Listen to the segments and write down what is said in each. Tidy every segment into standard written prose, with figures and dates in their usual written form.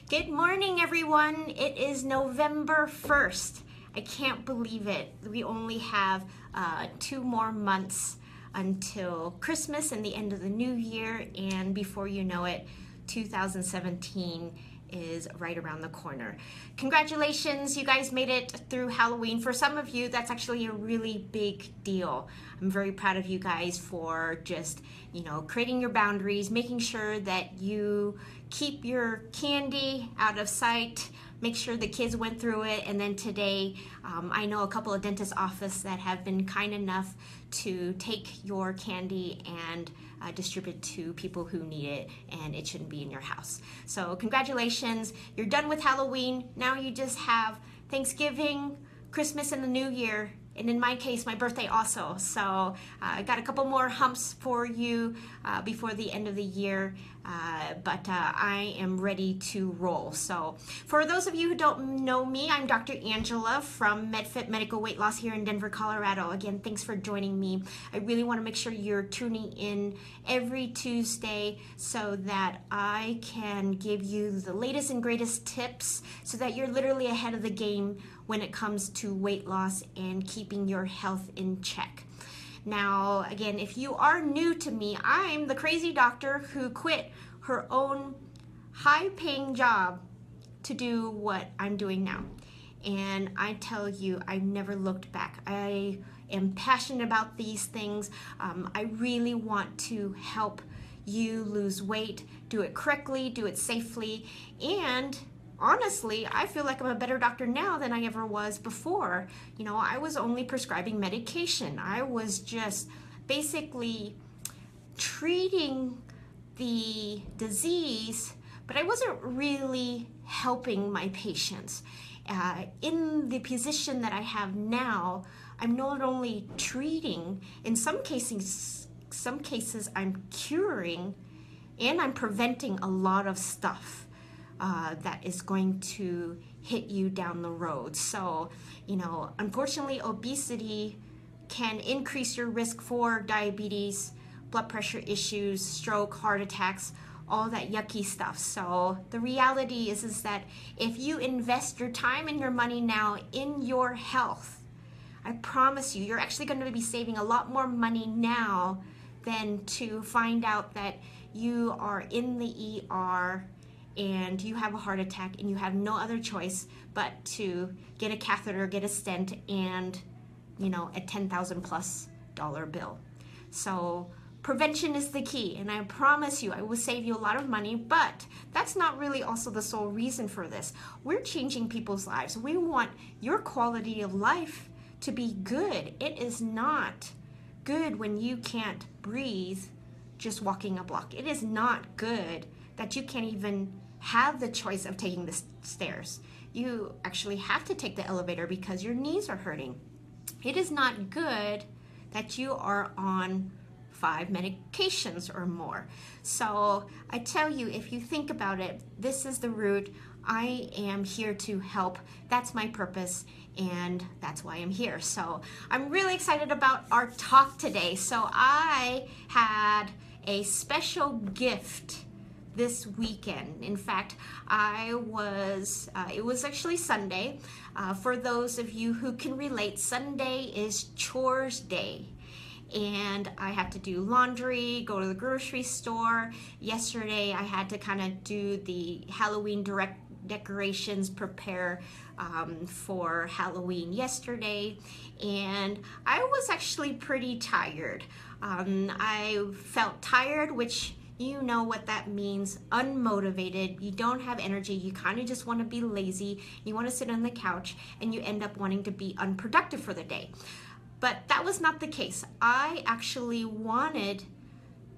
Good morning, everyone. It is November 1st. I can't believe it. We only have 2 more months until Christmas and the end of the new year, and before you know it, 2017 is right around the corner. Congratulations, you guys made it through Halloween. For some of you, that's actually a really big deal. I'm very proud of you guys for just, creating your boundaries, making sure that you keep your candy out of sight, make sure the kids went through it, and then today, I know a couple of dentist offices that have been kind enough to take your candy and distribute to people who need it, and it shouldn't be in your house. So congratulations, you're done with Halloween. Now you just have Thanksgiving, Christmas, and the New Year, and in my case, my birthday also. So I got a couple more humps for you before the end of the year, but I am ready to roll. So for those of you who don't know me, I'm Dr. Angela from MedFit Medical Weight Loss here in Denver, Colorado. Again, thanks for joining me. I really want to make sure you're tuning in every Tuesday so that I can give you the latest and greatest tips so that you're literally ahead of the game when it comes to weight loss and keeping your health in check. Now, again, if you are new to me, I'm the crazy doctor who quit her own high-paying job to do what I'm doing now. And I tell you, I never looked back. I am passionate about these things. I really want to help you lose weight, do it correctly, do it safely, and honestly, I feel like I'm a better doctor now than I ever was before. I was only prescribing medication. I was just basically treating the disease, but I wasn't really helping my patients. In the position that I have now, I'm not only treating, in some cases I'm curing, and I'm preventing a lot of stuff that is going to hit you down the road. So, unfortunately, obesity can increase your risk for diabetes, blood pressure issues, stroke, heart attacks, all that yucky stuff. So the reality is that if you invest your time and your money now in your health, I promise you're actually going to be saving a lot more money now than to find out that you are in the ER and you have a heart attack and you have no other choice but to get a catheter, get a stent, and a $10,000+ bill. So prevention is the key, and I promise you I will save you a lot of money, but that's not really also the sole reason for this. We're changing people's lives. We want your quality of life to be good. It is not good when you can't breathe just walking a block. It is not good that you can't even have the choice of taking the stairs. You actually have to take the elevator because your knees are hurting. It is not good that you are on 5 medications or more. So I tell you, if you think about it, this is the route. I am here to help. That's my purpose, and that's why I'm here. So I'm really excited about our talk today. So I had a special gift this weekend. In fact, it was actually Sunday. For those of you who can relate, Sunday is chores day. And I have to do laundry, go to the grocery store. Yesterday, I had to kind of do the Halloween decorations, prepare for Halloween yesterday. And I was actually pretty tired. I felt tired, which you know what that means, unmotivated. You don't have energy. You kind of just want to be lazy. You want to sit on the couch, and you end up wanting to be unproductive for the day. But that was not the case. I actually wanted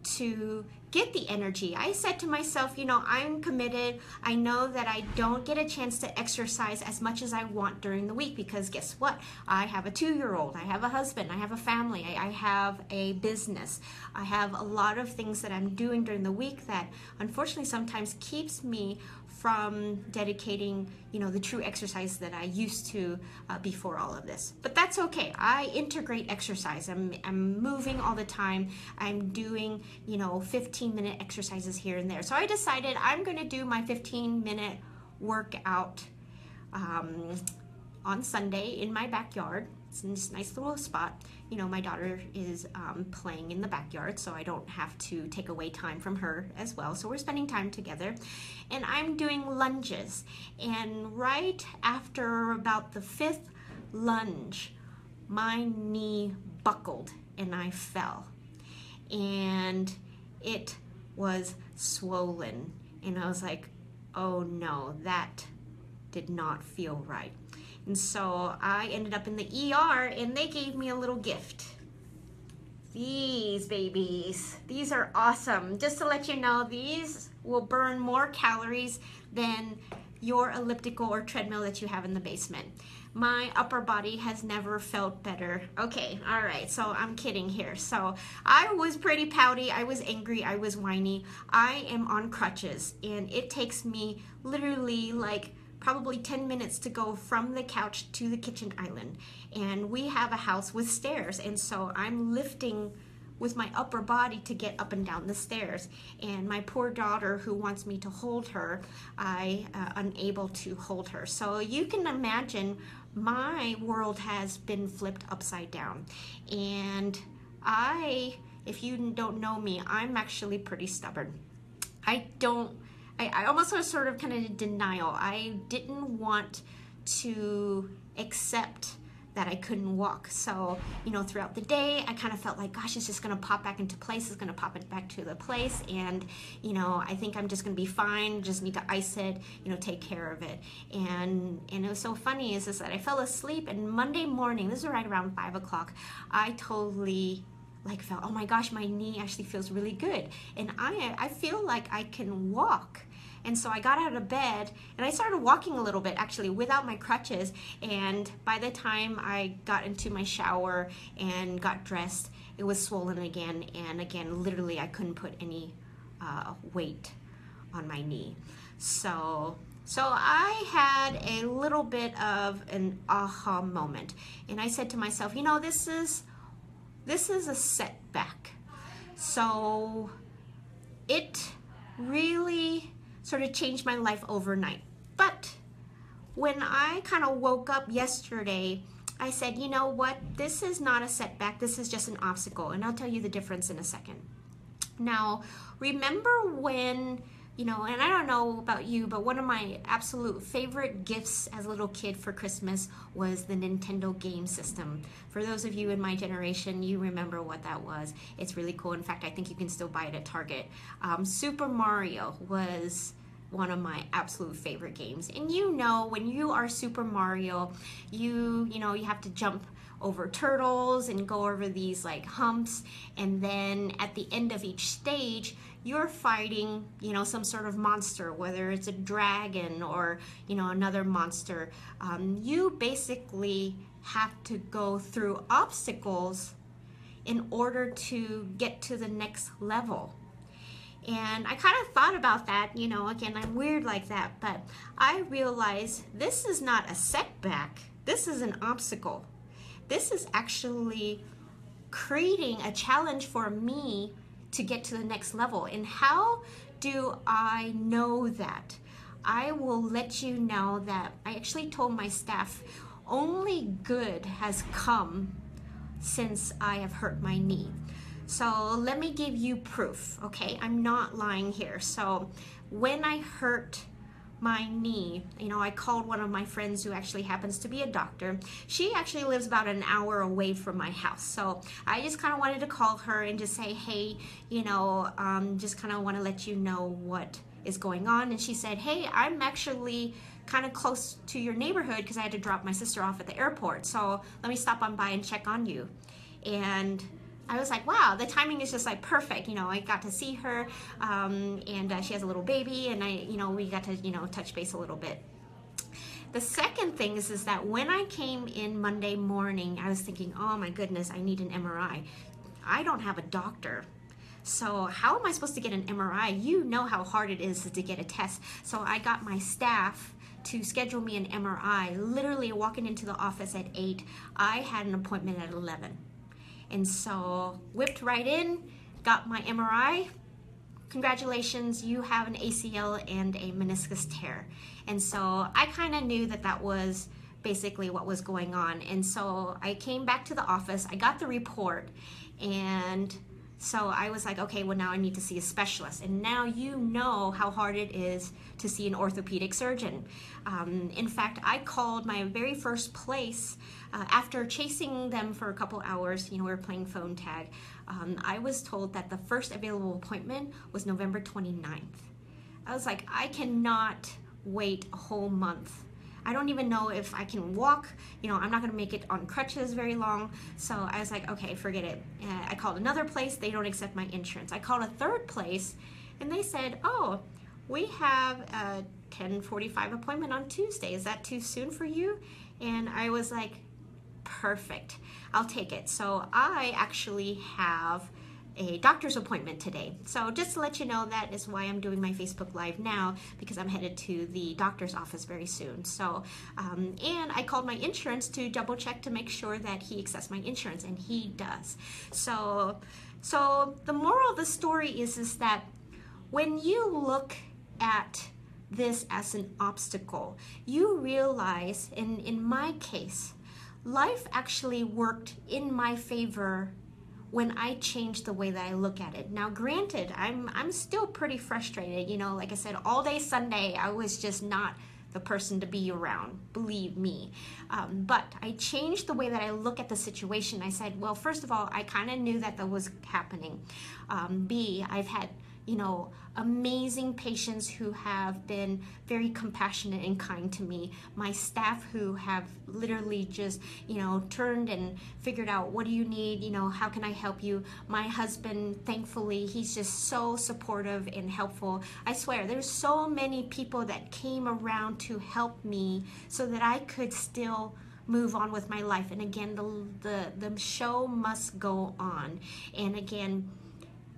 to get the energy. I said to myself, I'm committed. I know that I don't get a chance to exercise as much as I want during the week because guess what? I have a 2-year-old, I have a husband, I have a family, I have a business. I have a lot of things that I'm doing during the week that unfortunately sometimes keeps me from dedicating, the true exercise that I used to before all of this. But that's okay. I integrate exercise. I'm moving all the time. I'm doing, 15-minute exercises here and there. So I decided I'm going to do my 15-minute work out on Sunday in my backyard. It's in this nice little spot. You know, my daughter is playing in the backyard, so I don't have to take away time from her as well. So we're spending time together, and I'm doing lunges. And right after about the 5th lunge, my knee buckled and I fell. And it was swollen. And I was like, oh no, that did not feel right. And so I ended up in the ER, and they gave me a little gift. These babies, these are awesome. Just to let you know, these will burn more calories than your elliptical or treadmill that you have in the basement. My upper body has never felt better. Okay, all right, so I'm kidding here. So I was pretty pouty, I was angry, I was whiny. I am on crutches, and it takes me literally like probably 10 minutes to go from the couch to the kitchen island. And we have a house with stairs, and so I'm lifting with my upper body to get up and down the stairs. And my poor daughter, who wants me to hold her, I unable to hold her. So you can imagine my world has been flipped upside down. And if you don't know me, I'm actually pretty stubborn. I almost was sort of kind of denial. I didn't want to accept that I couldn't walk. So, you know, throughout the day, I kind of felt like, gosh, it's just gonna pop back into place. It's gonna pop it back to the place. And, you know, I think I'm just gonna be fine. Just need to ice it, you know, take care of it. And it was so funny is that I fell asleep, and Monday morning, this was right around 5 o'clock, I totally like felt, oh my gosh, my knee actually feels really good. And I feel like I can walk. And so I got out of bed and I started walking a little bit, actually without my crutches. And by the time I got into my shower and got dressed, it was swollen again. And again, literally I couldn't put any weight on my knee. So I had a little bit of an aha moment. And I said to myself, you know, this is a setback. So it really sort of changed my life overnight. But when I kind of woke up yesterday, I said, you know what? This is not a setback. This is just an obstacle. And I'll tell you the difference in a second. Now, remember when, you know, and I don't know about you, but one of my absolute favorite gifts as a little kid for Christmas was the Nintendo game system. For those of you in my generation, you remember what that was. It's really cool. In fact, I think you can still buy it at Target. Super Mario was one of my absolute favorite games. And you know, when you are Super Mario, you have to jump over turtles and go over these like humps, and then at the end of each stage you're fighting, you know, some sort of monster, whether it's a dragon or, you know, another monster. You basically have to go through obstacles in order to get to the next level. And I kind of thought about that, you know, again, I'm weird like that, but I realized this is not a setback, this is an obstacle. This is actually creating a challenge for me to get to the next level. And how do I know that? I will let you know that I actually told my staff only good has come since I have hurt my knee. So let me give you proof, okay? I'm not lying here. So when I hurt my knee, you know, I called one of my friends who actually happens to be a doctor. She actually lives about an hour away from my house. So I just kind of wanted to call her and just say, hey, you know, just kind of want to let you know what is going on. And she said, hey, I'm actually kind of close to your neighborhood because I had to drop my sister off at the airport. So let me stop on by and check on you. And I was like, wow, the timing is just like perfect. You know, I got to see her, and she has a little baby, and we got to, you know, touch base a little bit. The second thing is that when I came in Monday morning, I was thinking, oh my goodness, I need an MRI. I don't have a doctor. So how am I supposed to get an MRI? You know how hard it is to get a test. So I got my staff to schedule me an MRI. Literally walking into the office at 8, I had an appointment at 11. And so whipped right in, got my MRI, congratulations, you have an ACL and a meniscus tear. And so I kind of knew that that was basically what was going on. And so I came back to the office, I got the report, and so I was like, okay, well now I need to see a specialist. And now you know how hard it is to see an orthopedic surgeon. In fact, I called my very first place after chasing them for a couple hours. We were playing phone tag. I was told that the first available appointment was November 29th. I was like, I cannot wait a whole month. I don't even know if I can walk. I'm not gonna make it on crutches very long. So I was like, okay, forget it. I called another place, they don't accept my insurance. I called a third place and they said, oh, we have a 10:45 appointment on Tuesday. Is that too soon for you? And I was like, perfect, I'll take it. So I actually have a doctor's appointment today. So just to let you know, that is why I'm doing my Facebook Live now, because I'm headed to the doctor's office very soon. So, and I called my insurance to double check to make sure that he accepts my insurance, and he does. So the moral of the story is that when you look at this as an obstacle, you realize, in my case, life actually worked in my favor when I changed the way that I look at it. Now, granted, I'm still pretty frustrated. Like I said, all day Sunday, I was just not the person to be around, believe me. But I changed the way that I look at the situation. I said, well, first of all, I kind of knew that was happening. B, I've had amazing patients who have been very compassionate and kind to me. My staff who have literally just, turned and figured out, what do you need? How can I help you? My husband, thankfully, he's just so supportive and helpful. I swear, there's so many people that came around to help me so that I could still move on with my life. And again, the show must go on. And again,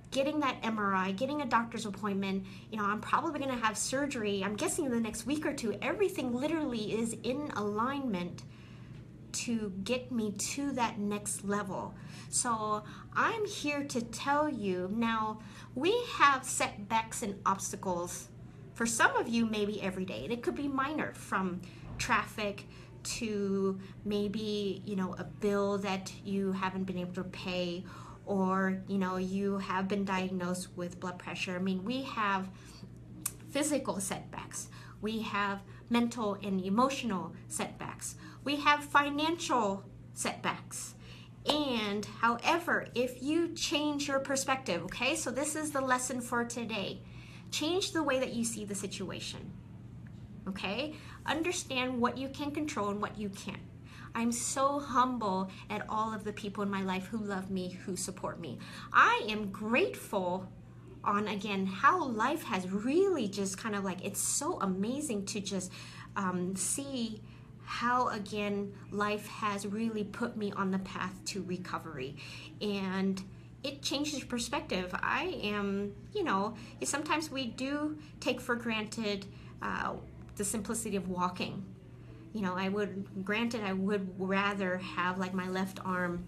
getting that MRI, getting a doctor's appointment, I'm probably going to have surgery, I'm guessing in the next week or two. Everything literally is in alignment to get me to that next level. So I'm here to tell you, now we have setbacks and obstacles for some of you maybe every day. And it could be minor, from traffic to maybe, a bill that you haven't been able to pay, or you have been diagnosed with blood pressure. I mean, we have physical setbacks, we have mental and emotional setbacks, we have financial setbacks. And however, if you change your perspective, okay, so this is the lesson for today, change the way that you see the situation. Okay, understand what you can control and what you can't. I'm so humble at all of the people in my life who love me, who support me. I am grateful on, again, how life has really just kind of like, it's so amazing to just see how, again, life has really put me on the path to recovery. And it changes your perspective. I am, sometimes we do take for granted the simplicity of walking. I would rather have like my left arm,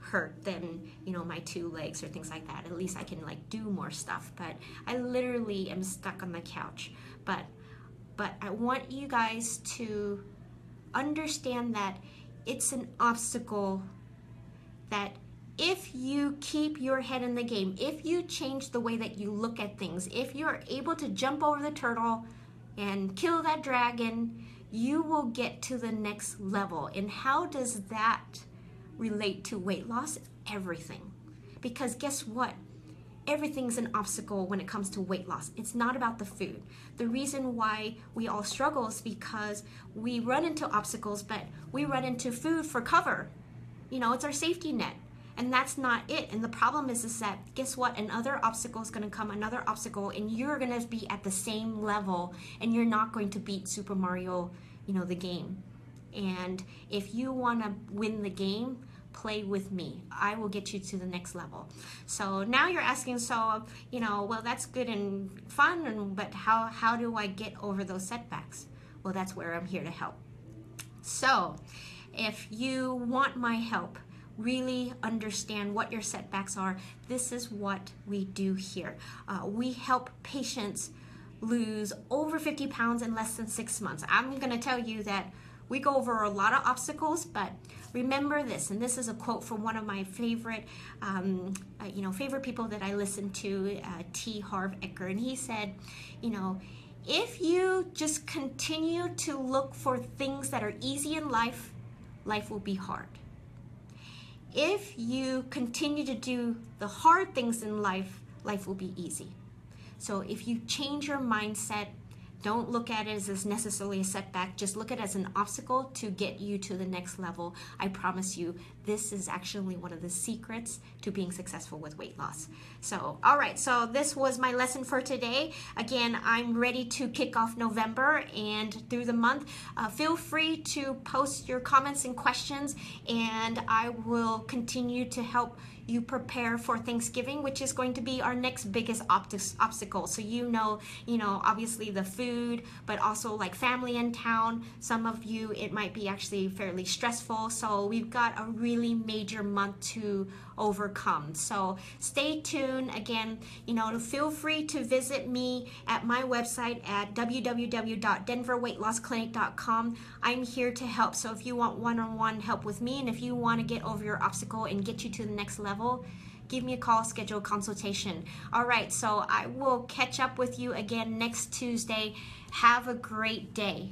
hurt than, my two legs or things like that. At least I can like do more stuff, but I literally am stuck on the couch. But I want you guys to understand that it's an obstacle, that if you keep your head in the game, if you change the way that you look at things, if you're able to jump over the turtle and kill that dragon, you will get to the next level. And how does that relate to weight loss? Everything. Because guess what? Everything's an obstacle when it comes to weight loss. It's not about the food. The reason why we all struggle is because we run into obstacles, but we run into food for cover. It's our safety net. And that's not it. And the problem is that, guess what? Another obstacle is going to come, another obstacle, and you're going to be at the same level, and you're not going to beat Super Mario, the game. And if you want to win the game, play with me. I will get you to the next level. So now you're asking, well, that's good and fun, but how do I get over those setbacks? Well, that's where I'm here to help. So if you want my help, really understand what your setbacks are, this is what we do here. We help patients lose over 50 pounds in less than 6 months. I'm going to tell you that we go over a lot of obstacles, but remember this, and this is a quote from one of my favorite, favorite people that I listen to, T. Harv Eker, and he said, if you just continue to look for things that are easy in life, life will be hard. If you continue to do the hard things in life, life will be easy. So if you change your mindset, don't look at it as necessarily a setback. Just look at it as an obstacle to get you to the next level. I promise you, this is actually one of the secrets to being successful with weight loss. So, all right, so this was my lesson for today. Again, I'm ready to kick off November and through the month. Feel free to post your comments and questions, and I will continue to help you prepare for Thanksgiving, which is going to be our next biggest obstacle. So obviously the food, but also like family in town. Some of you, it might be actually fairly stressful. So we've got a really major month to overcome. So stay tuned. Again, feel free to visit me at my website at www.denverweightlossclinic.com. I'm here to help. So if you want one-on-one help with me, and if you want to get over your obstacle and get you to the next level, give me a call, schedule a consultation. All right, so I will catch up with you again next Tuesday. Have a great day.